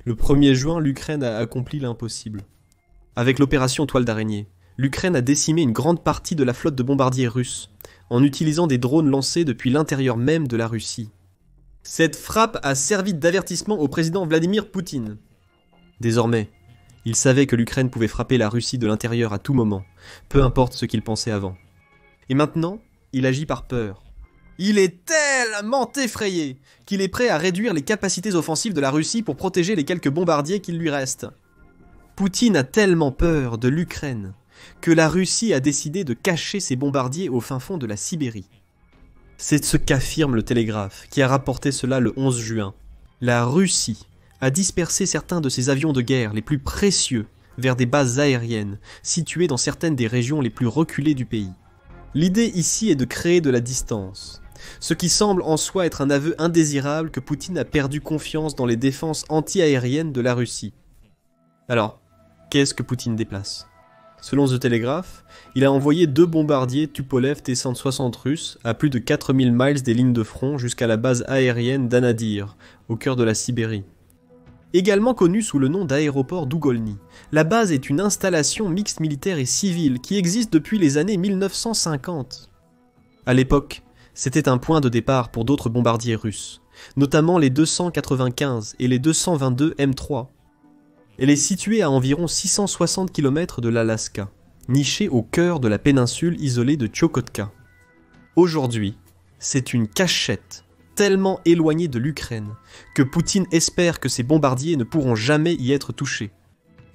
Le 1er juin, l'Ukraine a accompli l'impossible. Avec l'opération Toile d'araignée, l'Ukraine a décimé une grande partie de la flotte de bombardiers russes, en utilisant des drones lancés depuis l'intérieur même de la Russie. Cette frappe a servi d'avertissement au président Vladimir Poutine. Désormais, il savait que l'Ukraine pouvait frapper la Russie de l'intérieur à tout moment, peu importe ce qu'il pensait avant. Et maintenant, il agit par peur. Il est tellement effrayé qu'il est prêt à réduire les capacités offensives de la Russie pour protéger les quelques bombardiers qu'il lui reste. Poutine a tellement peur de l'Ukraine que la Russie a décidé de cacher ses bombardiers au fin fond de la Sibérie. C'est ce qu'affirme le Télégraphe, qui a rapporté cela le 11 juin. La Russie a dispersé certains de ses avions de guerre les plus précieux vers des bases aériennes situées dans certaines des régions les plus reculées du pays. L'idée ici est de créer de la distance, ce qui semble en soi être un aveu indésirable que Poutine a perdu confiance dans les défenses anti-aériennes de la Russie. Alors, qu'est-ce que Poutine déplace ? Selon The Telegraph, il a envoyé 2 bombardiers Tupolev T-160 russes à plus de 4000 miles des lignes de front jusqu'à la base aérienne d'Anadyr, au cœur de la Sibérie. Également connue sous le nom d'aéroport d'Ougolny, la base est une installation mixte militaire et civile qui existe depuis les années 1950. À l'époque, c'était un point de départ pour d'autres bombardiers russes, notamment les 295 et les 222 M3. Elle est située à environ 660 km de l'Alaska, nichée au cœur de la péninsule isolée de Tchoukotka. Aujourd'hui, c'est une cachette tellement éloignée de l'Ukraine que Poutine espère que ses bombardiers ne pourront jamais y être touchés.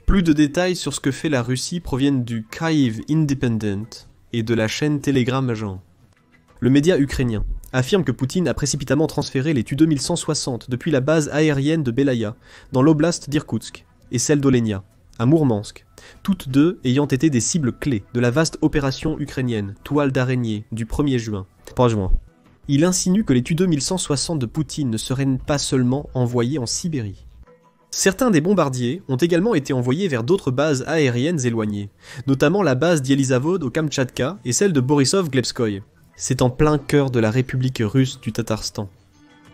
Plus de détails sur ce que fait la Russie proviennent du Kyiv Independent et de la chaîne Telegram Agent. Le média ukrainien affirme que Poutine a précipitamment transféré les Tu-2160 depuis la base aérienne de Belaya, dans l'oblast d'Irkoutsk, et celle d'Olenia, à Mourmansk, toutes deux ayant été des cibles clés de la vaste opération ukrainienne Toile d'araignée du 1er juin. Il insinue que les Tu-2160 de Poutine ne seraient pas seulement envoyés en Sibérie. Certains des bombardiers ont également été envoyés vers d'autres bases aériennes éloignées, notamment la base d'Yelizavod au Kamtchatka et celle de Borisov-Glebskoye. C'est en plein cœur de la République russe du Tatarstan.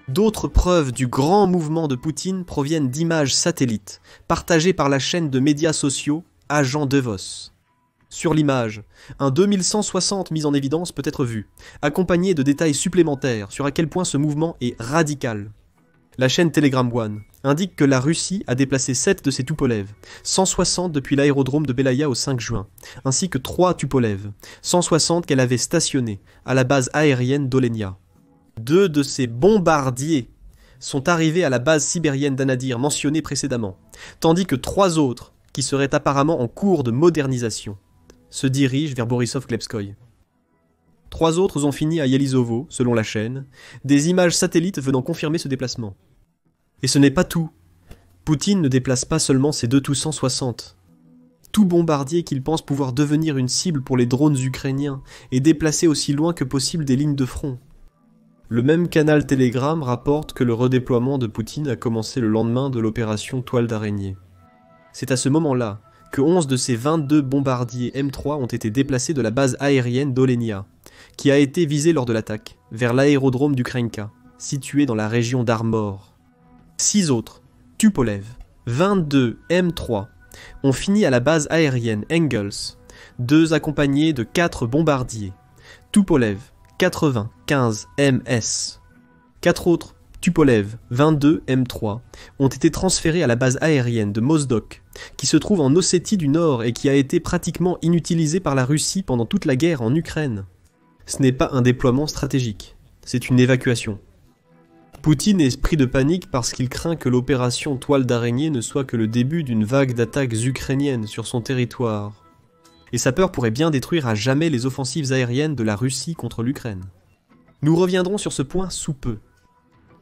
D'autres preuves du grand mouvement de Poutine proviennent d'images satellites, partagées par la chaîne de médias sociaux Agent DeVos. Sur l'image, un 2160 mis en évidence peut être vu, accompagné de détails supplémentaires sur à quel point ce mouvement est radical. La chaîne Telegram One indique que la Russie a déplacé 7 de ses Tupolev, 160 depuis l'aérodrome de Belaya au 5 juin, ainsi que 3 Tupolev, 160 qu'elle avait stationnés à la base aérienne d'Olenia. 2 de ces bombardiers sont arrivés à la base sibérienne d'Anadyr mentionnée précédemment, tandis que 3 autres, qui seraient apparemment en cours de modernisation, se dirigent vers Borisov-Glebskoye. 3 autres ont fini à Yelizovo, selon la chaîne, des images satellites venant confirmer ce déplacement. Et ce n'est pas tout. Poutine ne déplace pas seulement ses 2 Tu-160. Tout bombardier qu'il pense pouvoir devenir une cible pour les drones ukrainiens est déplacé aussi loin que possible des lignes de front. Le même canal Telegram rapporte que le redéploiement de Poutine a commencé le lendemain de l'opération Toile d'araignée. C'est à ce moment-là que 11 de ces 22 bombardiers M3 ont été déplacés de la base aérienne d'Olenia, qui a été visée lors de l'attaque, vers l'aérodrome d'Ukraïnka, situé dans la région d'Armor. 6 autres, Tupolev, 22 M3, ont fini à la base aérienne Engels, 2 accompagnés de 4 bombardiers, Tupolev, 95 MS. 4 autres, Tupolev, 22 M3, ont été transférés à la base aérienne de Mozdok, qui se trouve en Ossétie du Nord et qui a été pratiquement inutilisée par la Russie pendant toute la guerre en Ukraine. Ce n'est pas un déploiement stratégique, c'est une évacuation. Poutine est pris de panique parce qu'il craint que l'opération Toile d'araignée ne soit que le début d'une vague d'attaques ukrainiennes sur son territoire. Et sa peur pourrait bien détruire à jamais les offensives aériennes de la Russie contre l'Ukraine. Nous reviendrons sur ce point sous peu.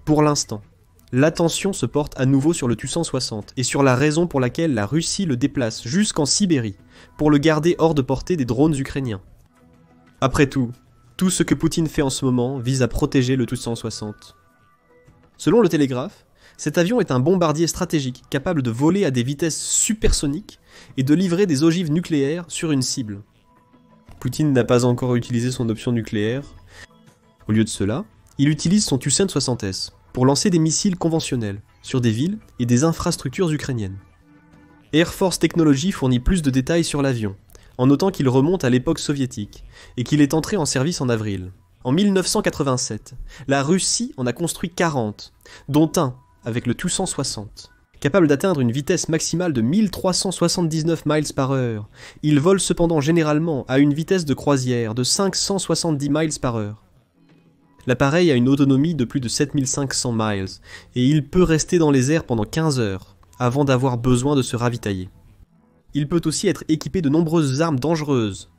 Pour l'instant, l'attention se porte à nouveau sur le Tu-160 et sur la raison pour laquelle la Russie le déplace jusqu'en Sibérie pour le garder hors de portée des drones ukrainiens. Après tout ce que Poutine fait en ce moment vise à protéger le Tu-160. Selon le Télégraphe, cet avion est un bombardier stratégique capable de voler à des vitesses supersoniques et de livrer des ogives nucléaires sur une cible. Poutine n'a pas encore utilisé son option nucléaire. Au lieu de cela, il utilise son Tu-160S pour lancer des missiles conventionnels, sur des villes et des infrastructures ukrainiennes. Air Force Technology fournit plus de détails sur l'avion, en notant qu'il remonte à l'époque soviétique et qu'il est entré en service en avril. En 1987, la Russie en a construit 40, dont un avec le Tu-160. Capable d'atteindre une vitesse maximale de 1379 miles par heure, il vole cependant généralement à une vitesse de croisière de 570 miles par heure. L'appareil a une autonomie de plus de 7500 miles, et il peut rester dans les airs pendant 15 heures, avant d'avoir besoin de se ravitailler. Il peut aussi être équipé de nombreuses armes dangereuses.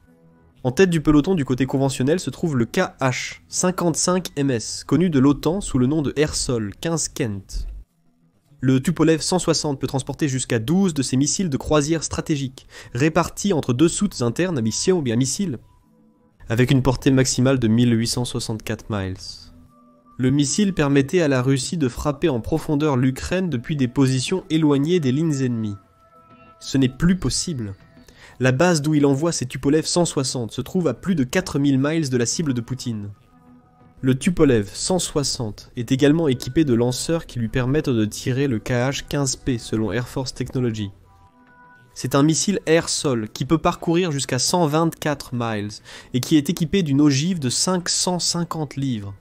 En tête du peloton du côté conventionnel se trouve le KH-55MS, connu de l'OTAN sous le nom de Air-Sol 15 Kent. Le Tupolev 160 peut transporter jusqu'à 12 de ses missiles de croisière stratégiques, répartis entre deux soutes internes à missiles, avec une portée maximale de 1864 miles. Le missile permettait à la Russie de frapper en profondeur l'Ukraine depuis des positions éloignées des lignes ennemies. Ce n'est plus possible. La base d'où il envoie ses Tupolev 160 se trouve à plus de 4000 miles de la cible de Poutine. Le Tupolev 160 est également équipé de lanceurs qui lui permettent de tirer le KH-15P selon Air Force Technology. C'est un missile air-sol qui peut parcourir jusqu'à 124 miles et qui est équipé d'une ogive de 550 livres.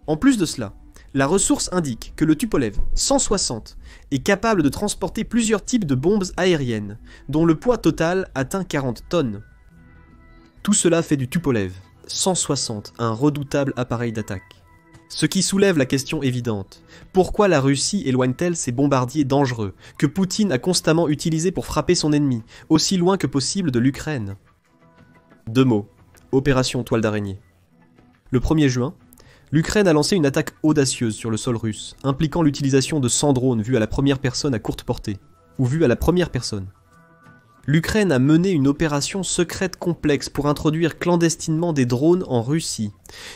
En plus de cela, la ressource indique que le Tupolev 160 est capable de transporter plusieurs types de bombes aériennes, dont le poids total atteint 40 tonnes. Tout cela fait du Tupolev 160 un redoutable appareil d'attaque. Ce qui soulève la question évidente, pourquoi la Russie éloigne-t-elle ces bombardiers dangereux, que Poutine a constamment utilisés pour frapper son ennemi, aussi loin que possible de l'Ukraine? 2 mots, opération toile d'araignée. Le 1er juin, l'Ukraine a lancé une attaque audacieuse sur le sol russe, impliquant l'utilisation de 100 drones vus à la première personne à courte portée, ou vus à la première personne. L'Ukraine a mené une opération secrète complexe pour introduire clandestinement des drones en Russie,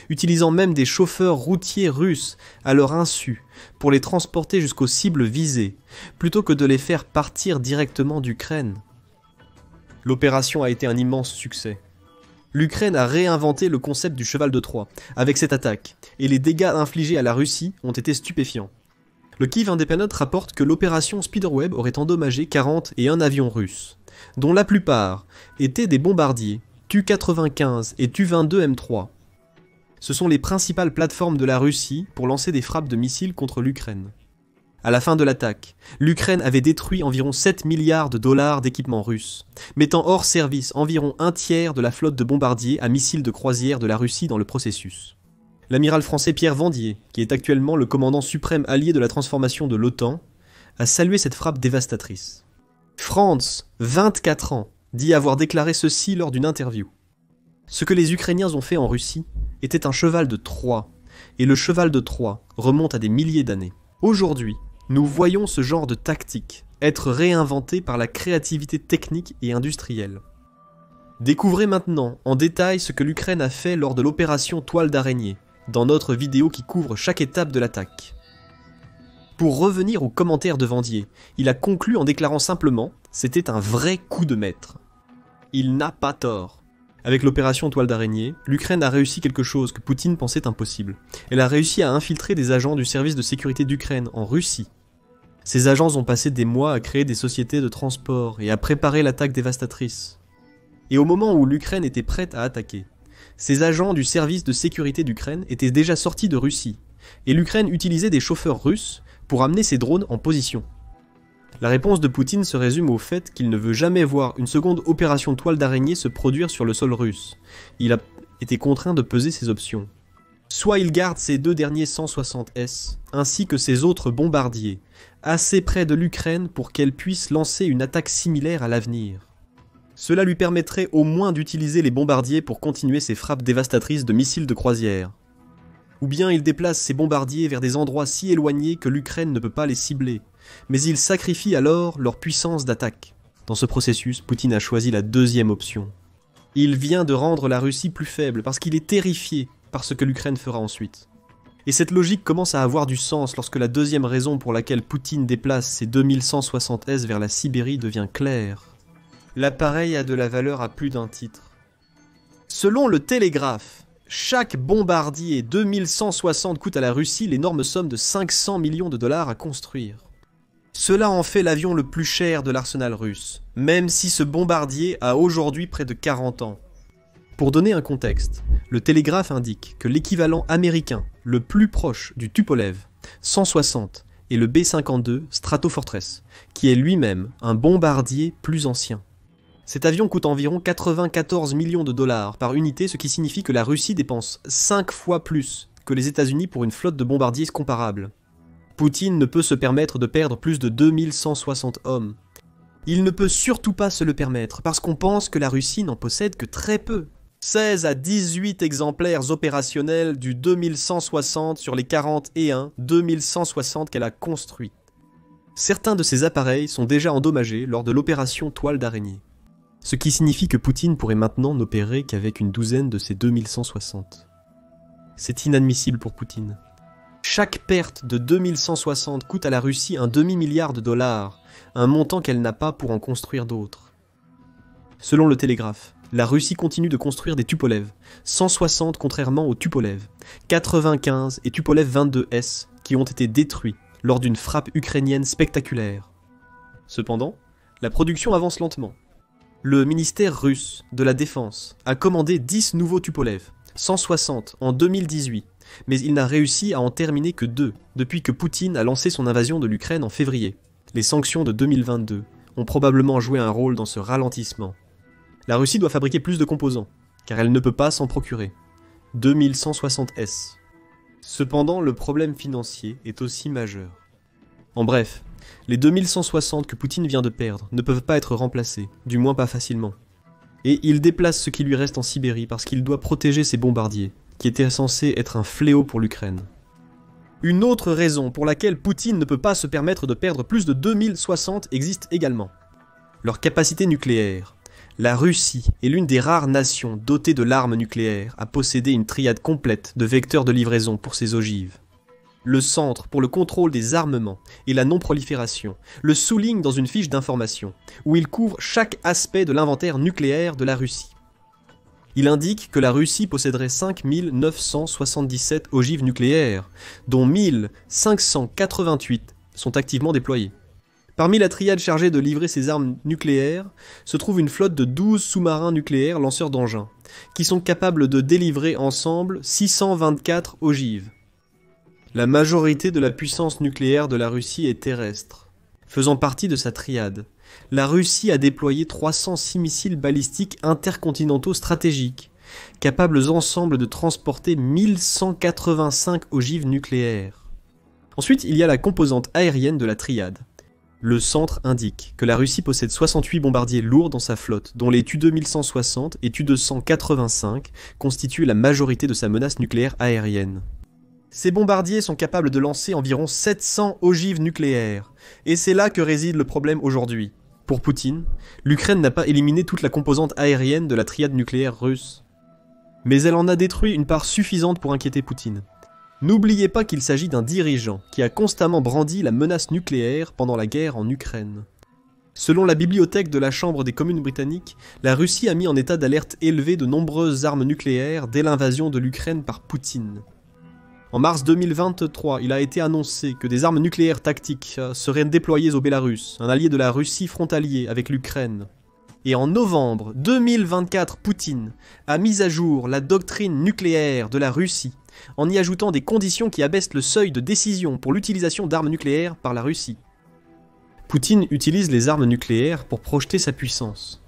utilisant même des chauffeurs routiers russes à leur insu pour les transporter jusqu'aux cibles visées, plutôt que de les faire partir directement d'Ukraine. L'opération a été un immense succès. L'Ukraine a réinventé le concept du cheval de Troie avec cette attaque, et les dégâts infligés à la Russie ont été stupéfiants. Le Kyiv Independent rapporte que l'opération Spiderweb aurait endommagé 41 avions russes, dont la plupart étaient des bombardiers Tu-95 et Tu-22M3. Ce sont les principales plateformes de la Russie pour lancer des frappes de missiles contre l'Ukraine. À la fin de l'attaque, l'Ukraine avait détruit environ 7 milliards de dollars d'équipements russes, mettant hors service environ un tiers de la flotte de bombardiers à missiles de croisière de la Russie dans le processus. L'amiral français Pierre Vendier, qui est actuellement le commandant suprême allié de la transformation de l'OTAN, a salué cette frappe dévastatrice. Franz, 24 ans, dit avoir déclaré ceci lors d'une interview. Ce que les Ukrainiens ont fait en Russie était un cheval de Troie, et le cheval de Troie remonte à des milliers d'années. Aujourd'hui, nous voyons ce genre de tactique être réinventé par la créativité technique et industrielle. Découvrez maintenant en détail ce que l'Ukraine a fait lors de l'opération Toile d'araignée, dans notre vidéo qui couvre chaque étape de l'attaque. Pour revenir aux commentaires de Vendier, il a conclu en déclarant simplement « c'était un vrai coup de maître ». Il n'a pas tort. Avec l'opération Toile d'araignée, l'Ukraine a réussi quelque chose que Poutine pensait impossible. Elle a réussi à infiltrer des agents du service de sécurité d'Ukraine en Russie. Ces agents ont passé des mois à créer des sociétés de transport et à préparer l'attaque dévastatrice. Et au moment où l'Ukraine était prête à attaquer, ces agents du service de sécurité d'Ukraine étaient déjà sortis de Russie, et l'Ukraine utilisait des chauffeurs russes pour amener ses drones en position. La réponse de Poutine se résume au fait qu'il ne veut jamais voir une seconde opération Toile d'araignée se produire sur le sol russe. Il a été contraint de peser ses options. Soit il garde ses 2 derniers 160S, ainsi que ses autres bombardiers, assez près de l'Ukraine pour qu'elle puisse lancer une attaque similaire à l'avenir. Cela lui permettrait au moins d'utiliser les bombardiers pour continuer ses frappes dévastatrices de missiles de croisière. Ou bien il déplace ses bombardiers vers des endroits si éloignés que l'Ukraine ne peut pas les cibler, mais il sacrifie alors leur puissance d'attaque. Dans ce processus, Poutine a choisi la deuxième option. Il vient de rendre la Russie plus faible parce qu'il est terrifié par ce que l'Ukraine fera ensuite. Et cette logique commence à avoir du sens lorsque la deuxième raison pour laquelle Poutine déplace ses 2160S vers la Sibérie devient claire. L'appareil a de la valeur à plus d'un titre. Selon le Télégraphe, Chaque bombardier 2160 coûte à la Russie l'énorme somme de 500 millions de dollars à construire. Cela en fait l'avion le plus cher de l'arsenal russe, même si ce bombardier a aujourd'hui près de 40 ans. Pour donner un contexte, le Télégraphe indique que l'équivalent américain le plus proche du Tupolev 160 est le B-52 Stratofortress, qui est lui-même un bombardier plus ancien. Cet avion coûte environ 94 millions de dollars par unité, ce qui signifie que la Russie dépense 5 fois plus que les États-Unis pour une flotte de bombardiers comparable. Poutine ne peut se permettre de perdre plus de 2160 hommes. Il ne peut surtout pas se le permettre, parce qu'on pense que la Russie n'en possède que très peu. 16 à 18 exemplaires opérationnels du 2160 sur les 41 2160 qu'elle a construits. Certains de ces appareils sont déjà endommagés lors de l'opération Toile d'araignée. Ce qui signifie que Poutine pourrait maintenant n'opérer qu'avec une douzaine de ces 2160. C'est inadmissible pour Poutine. Chaque perte de 2160 coûte à la Russie un demi-milliard de dollars, un montant qu'elle n'a pas pour en construire d'autres. Selon le Télégraphe, la Russie continue de construire des Tupolev, 160 contrairement aux Tupolev, 95 et Tupolev 22S qui ont été détruits lors d'une frappe ukrainienne spectaculaire. Cependant, la production avance lentement. Le ministère russe de la Défense a commandé 10 nouveaux Tupolev, 160 en 2018, mais il n'a réussi à en terminer que 2 depuis que Poutine a lancé son invasion de l'Ukraine en février. Les sanctions de 2022 ont probablement joué un rôle dans ce ralentissement. La Russie doit fabriquer plus de composants, car elle ne peut pas s'en procurer. 2160S. Cependant, le problème financier est aussi majeur. En bref, les 2160 que Poutine vient de perdre ne peuvent pas être remplacés, du moins pas facilement. Et il déplace ce qui lui reste en Sibérie parce qu'il doit protéger ses bombardiers, qui étaient censés être un fléau pour l'Ukraine. Une autre raison pour laquelle Poutine ne peut pas se permettre de perdre plus de 2060 existe également. Leur capacité nucléaire. La Russie est l'une des rares nations dotées de l'arme nucléaire à posséder une triade complète de vecteurs de livraison pour ses ogives. Le Centre pour le contrôle des armements et la non-prolifération le souligne dans une fiche d'information, où il couvre chaque aspect de l'inventaire nucléaire de la Russie. Il indique que la Russie posséderait 5977 ogives nucléaires, dont 1588 sont activement déployées. Parmi la triade chargée de livrer ces armes nucléaires, se trouve une flotte de 12 sous-marins nucléaires lanceurs d'engins, qui sont capables de délivrer ensemble 624 ogives. La majorité de la puissance nucléaire de la Russie est terrestre. Faisant partie de sa triade, la Russie a déployé 306 missiles balistiques intercontinentaux stratégiques, capables ensemble de transporter 1185 ogives nucléaires. Ensuite, il y a la composante aérienne de la triade. Le centre indique que la Russie possède 68 bombardiers lourds dans sa flotte, dont les Tu-2160 et Tu-285 constituent la majorité de sa menace nucléaire aérienne. Ces bombardiers sont capables de lancer environ 700 ogives nucléaires, et c'est là que réside le problème aujourd'hui. Pour Poutine, l'Ukraine n'a pas éliminé toute la composante aérienne de la triade nucléaire russe. Mais elle en a détruit une part suffisante pour inquiéter Poutine. N'oubliez pas qu'il s'agit d'un dirigeant qui a constamment brandi la menace nucléaire pendant la guerre en Ukraine. Selon la bibliothèque de la Chambre des communes britanniques, la Russie a mis en état d'alerte élevé de nombreuses armes nucléaires dès l'invasion de l'Ukraine par Poutine. En mars 2023, il a été annoncé que des armes nucléaires tactiques seraient déployées au Bélarus, un allié de la Russie frontalier avec l'Ukraine. Et en novembre 2024, Poutine a mis à jour la doctrine nucléaire de la Russie, en y ajoutant des conditions qui abaissent le seuil de décision pour l'utilisation d'armes nucléaires par la Russie. Poutine utilise les armes nucléaires pour projeter sa puissance.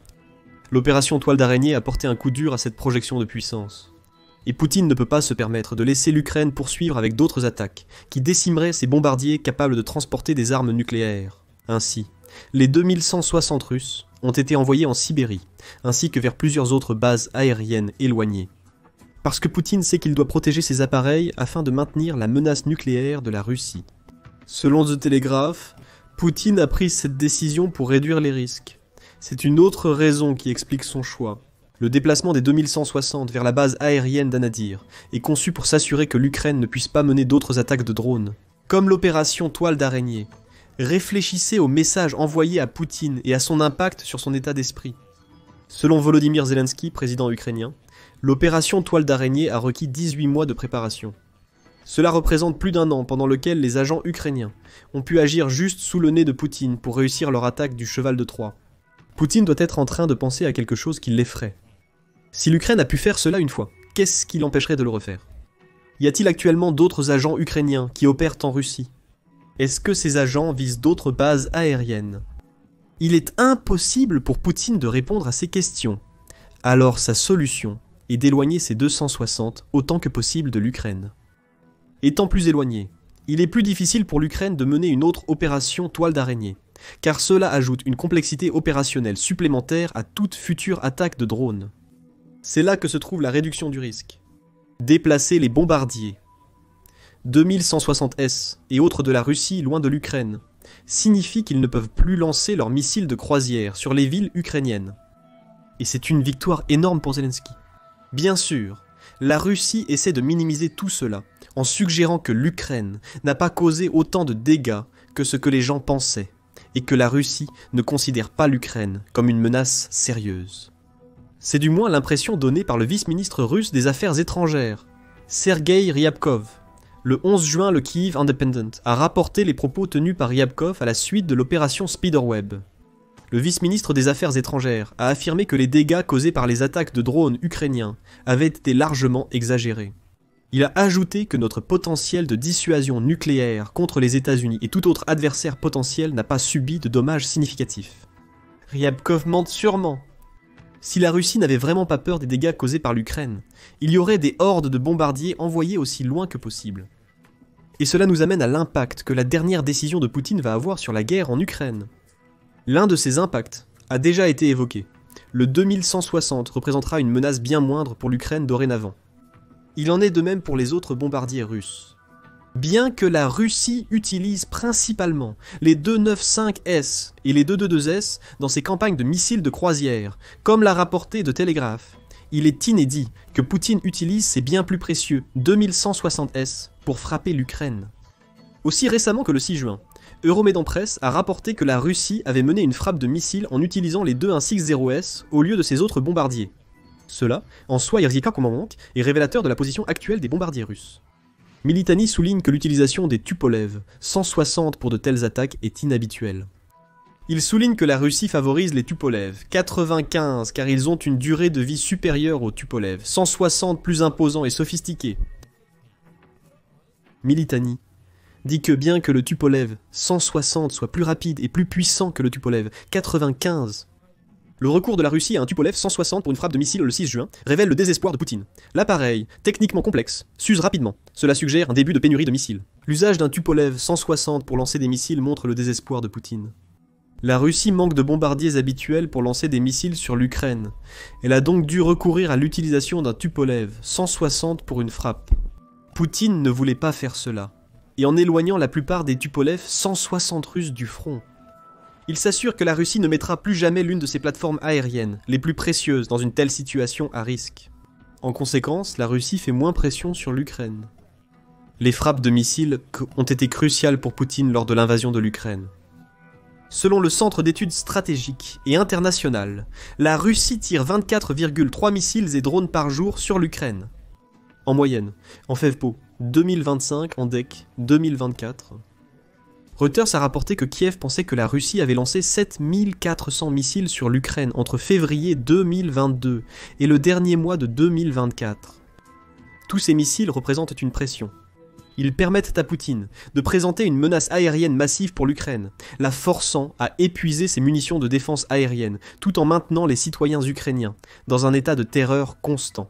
L'opération Toile d'araignée a porté un coup dur à cette projection de puissance. Et Poutine ne peut pas se permettre de laisser l'Ukraine poursuivre avec d'autres attaques, qui décimeraient ses bombardiers capables de transporter des armes nucléaires. Ainsi, les 2160 Russes ont été envoyés en Sibérie, ainsi que vers plusieurs autres bases aériennes éloignées. Parce que Poutine sait qu'il doit protéger ses appareils afin de maintenir la menace nucléaire de la Russie. Selon The Telegraph, Poutine a pris cette décision pour réduire les risques. C'est une autre raison qui explique son choix. Le déplacement des 2160 vers la base aérienne d'Anadyr est conçu pour s'assurer que l'Ukraine ne puisse pas mener d'autres attaques de drones. Comme l'opération Toile d'araignée, réfléchissez aux messages envoyés à Poutine et à son impact sur son état d'esprit. Selon Volodymyr Zelensky, président ukrainien, L'opération Toile d'araignée a requis 18 mois de préparation. Cela représente plus d'1 an pendant lequel les agents ukrainiens ont pu agir juste sous le nez de Poutine pour réussir leur attaque du cheval de Troie. Poutine doit être en train de penser à quelque chose qui l'effraie. Si l'Ukraine a pu faire cela une fois, qu'est-ce qui l'empêcherait de le refaire? Y a-t-il actuellement d'autres agents ukrainiens qui opèrent en Russie? Est-ce que ces agents visent d'autres bases aériennes? Il est impossible pour Poutine de répondre à ces questions. Alors sa solution est d'éloigner ses 260 autant que possible de l'Ukraine. Étant plus éloigné, il est plus difficile pour l'Ukraine de mener une autre opération Toile d'araignée, car cela ajoute une complexité opérationnelle supplémentaire à toute future attaque de drones. C'est là que se trouve la réduction du risque. Déplacer les bombardiers 2160S et autres de la Russie loin de l'Ukraine signifie qu'ils ne peuvent plus lancer leurs missiles de croisière sur les villes ukrainiennes. Et c'est une victoire énorme pour Zelensky. Bien sûr, la Russie essaie de minimiser tout cela en suggérant que l'Ukraine n'a pas causé autant de dégâts que ce que les gens pensaient, et que la Russie ne considère pas l'Ukraine comme une menace sérieuse. C'est du moins l'impression donnée par le vice-ministre russe des Affaires étrangères, Sergei Ryabkov. Le 11 juin, le Kyiv Independent a rapporté les propos tenus par Ryabkov à la suite de l'opération Spiderweb. Le vice-ministre des Affaires étrangères a affirmé que les dégâts causés par les attaques de drones ukrainiens avaient été largement exagérés. Il a ajouté que notre potentiel de dissuasion nucléaire contre les États-Unis et tout autre adversaire potentiel n'a pas subi de dommages significatifs. Ryabkov mente sûrement. Si la Russie n'avait vraiment pas peur des dégâts causés par l'Ukraine, il y aurait des hordes de bombardiers envoyés aussi loin que possible. Et cela nous amène à l'impact que la dernière décision de Poutine va avoir sur la guerre en Ukraine. L'un de ces impacts a déjà été évoqué. Le 2160 représentera une menace bien moindre pour l'Ukraine dorénavant. Il en est de même pour les autres bombardiers russes. Bien que la Russie utilise principalement les 295S et les 222S dans ses campagnes de missiles de croisière, comme l'a rapporté The Telegraph, il est inédit que Poutine utilise ses bien plus précieux 2160S pour frapper l'Ukraine. Aussi récemment que le 6 juin, Euromédan Press a rapporté que la Russie avait mené une frappe de missiles en utilisant les 2160S au lieu de ses autres bombardiers. Cela, en soi est révélateur de la position actuelle des bombardiers russes. Militani souligne que l'utilisation des Tupolev 160 pour de telles attaques est inhabituelle. Il souligne que la Russie favorise les Tupolev 95 car ils ont une durée de vie supérieure aux Tupolev 160 plus imposants et sophistiqués. Militani dit que bien que le Tupolev 160 soit plus rapide et plus puissant que le Tupolev 95, le recours de la Russie à un Tupolev 160 pour une frappe de missile le 6 juin révèle le désespoir de Poutine. L'appareil, techniquement complexe, s'use rapidement. Cela suggère un début de pénurie de missiles. L'usage d'un Tupolev 160 pour lancer des missiles montre le désespoir de Poutine. La Russie manque de bombardiers habituels pour lancer des missiles sur l'Ukraine. Elle a donc dû recourir à l'utilisation d'un Tupolev 160 pour une frappe. Poutine ne voulait pas faire cela, et en éloignant la plupart des Tupolev 160 russes du front. Il s'assure que la Russie ne mettra plus jamais l'une de ses plateformes aériennes, les plus précieuses, dans une telle situation à risque. En conséquence, la Russie fait moins pression sur l'Ukraine. Les frappes de missiles ont été cruciales pour Poutine lors de l'invasion de l'Ukraine. Selon le Centre d'études stratégiques et internationales, la Russie tire 24,3 missiles et drones par jour sur l'Ukraine. En moyenne, en FEVPO, 2025, en DEC, 2024. Reuters a rapporté que Kiev pensait que la Russie avait lancé 7400 missiles sur l'Ukraine entre février 2022 et le dernier mois de 2024. Tous ces missiles représentent une pression. Ils permettent à Poutine de présenter une menace aérienne massive pour l'Ukraine, la forçant à épuiser ses munitions de défense aérienne, tout en maintenant les citoyens ukrainiens dans un état de terreur constant.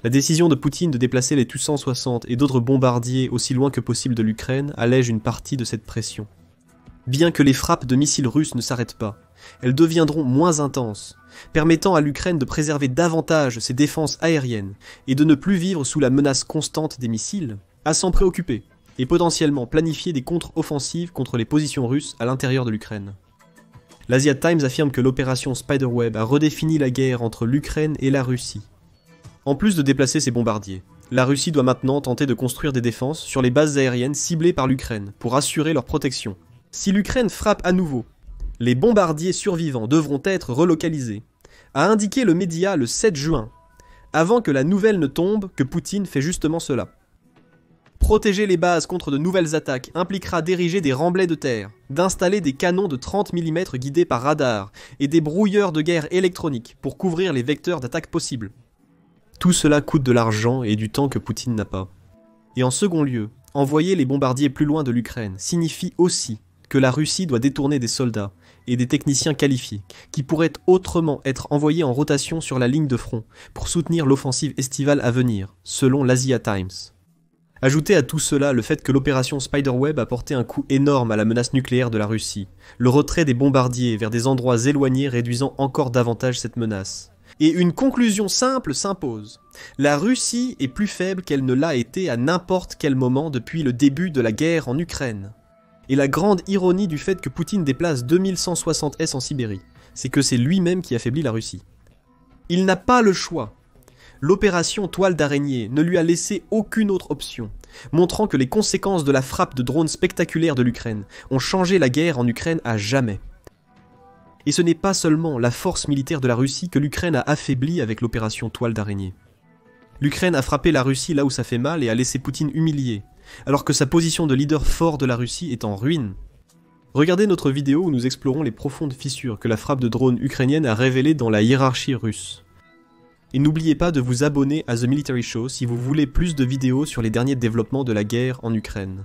La décision de Poutine de déplacer les Tu-160 et d'autres bombardiers aussi loin que possible de l'Ukraine allège une partie de cette pression. Bien que les frappes de missiles russes ne s'arrêtent pas, elles deviendront moins intenses, permettant à l'Ukraine de préserver davantage ses défenses aériennes et de ne plus vivre sous la menace constante des missiles, à s'en préoccuper et potentiellement planifier des contre-offensives contre les positions russes à l'intérieur de l'Ukraine. L'Asia Times affirme que l'opération Spiderweb a redéfini la guerre entre l'Ukraine et la Russie. En plus de déplacer ses bombardiers, la Russie doit maintenant tenter de construire des défenses sur les bases aériennes ciblées par l'Ukraine pour assurer leur protection. Si l'Ukraine frappe à nouveau, les bombardiers survivants devront être relocalisés, a indiqué le média le 7 juin, avant que la nouvelle ne tombe que Poutine fait justement cela. Protéger les bases contre de nouvelles attaques impliquera d'ériger des remblais de terre, d'installer des canons de 30 mm guidés par radar et des brouilleurs de guerre électroniques pour couvrir les vecteurs d'attaque possibles. Tout cela coûte de l'argent et du temps que Poutine n'a pas. Et en second lieu, envoyer les bombardiers plus loin de l'Ukraine signifie aussi que la Russie doit détourner des soldats et des techniciens qualifiés qui pourraient autrement être envoyés en rotation sur la ligne de front pour soutenir l'offensive estivale à venir, selon l'Asia Times. Ajoutez à tout cela le fait que l'opération Spiderweb a porté un coup énorme à la menace nucléaire de la Russie, le retrait des bombardiers vers des endroits éloignés réduisant encore davantage cette menace. Et une conclusion simple s'impose. La Russie est plus faible qu'elle ne l'a été à n'importe quel moment depuis le début de la guerre en Ukraine. Et la grande ironie du fait que Poutine déplace 2160 S en Sibérie, c'est que c'est lui-même qui affaiblit la Russie. Il n'a pas le choix. L'opération Toile d'araignée ne lui a laissé aucune autre option, montrant que les conséquences de la frappe de drones spectaculaire de l'Ukraine ont changé la guerre en Ukraine à jamais. Et ce n'est pas seulement la force militaire de la Russie que l'Ukraine a affaiblie avec l'opération Toile d'araignée. L'Ukraine a frappé la Russie là où ça fait mal et a laissé Poutine humilié, alors que sa position de leader fort de la Russie est en ruine. Regardez notre vidéo où nous explorons les profondes fissures que la frappe de drone ukrainienne a révélées dans la hiérarchie russe. Et n'oubliez pas de vous abonner à The Military Show si vous voulez plus de vidéos sur les derniers développements de la guerre en Ukraine.